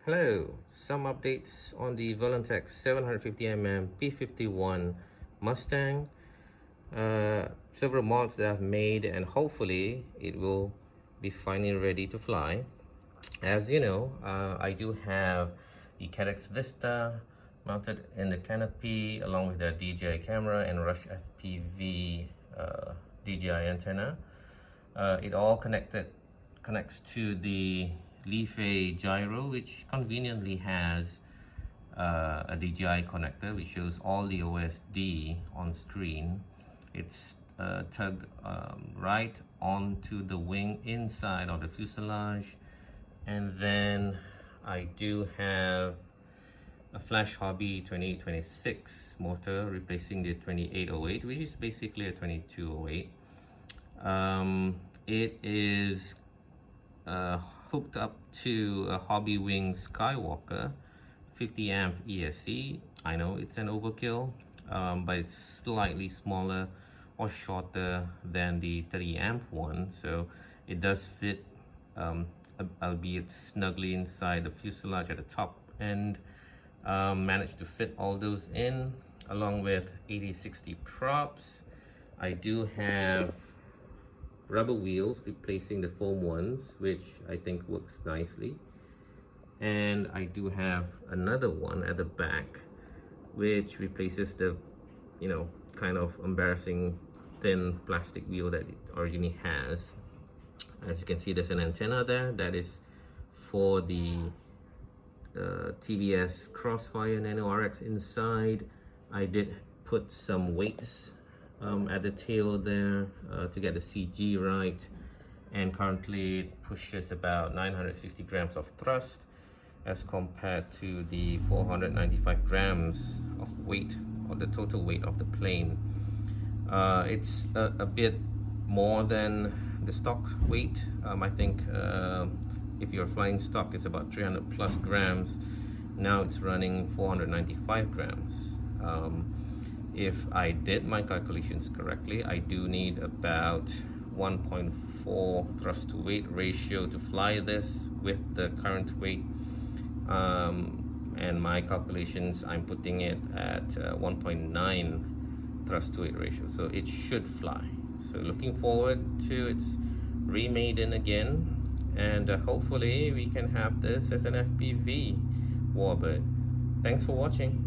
Hello, some updates on the Volantex 750mm P51 Mustang. Several mods that I've made, and hopefully it will be finally ready to fly. As you know, I do have the Caddx Vista mounted in the canopy along with the DJI camera and Rush FPV DJI antenna. It all connects to the Lefei Gyro, which conveniently has a DJI connector which shows all the OSD on screen. It's tugged right onto the wing inside of the fuselage, and then I do have a Flash Hobby 2826 motor replacing the 2808, which is basically a 2208. It is hooked up to a Hobby Wing Skywalker 50 amp ESC. I know it's an overkill, but it's slightly smaller or shorter than the 30 amp one, so it does fit, albeit snugly inside the fuselage at the top end. Managed to fit all those in along with 80/60 props. I do have rubber wheels replacing the foam ones, which I think works nicely, and I do have another one at the back which replaces the kind of embarrassing thin plastic wheel that it originally has. As you can see, there's an antenna there that is for the TBS Crossfire Nano RX inside. I did put some weights at the tail there to get the CG right, and currently it pushes about 950 grams of thrust as compared to the 495 grams of weight, or the total weight of the plane. It's a bit more than the stock weight. I think if you're flying stock, it's about 300 plus grams. Now it's running 495 grams. If I did my calculations correctly, I do need about 1.4 thrust to weight ratio to fly this with the current weight, and my calculations, I'm putting it at 1.9 thrust to weight ratio, so it should fly. So looking forward to its remaiden again, and hopefully we can have this as an FPV warbird. Thanks for watching.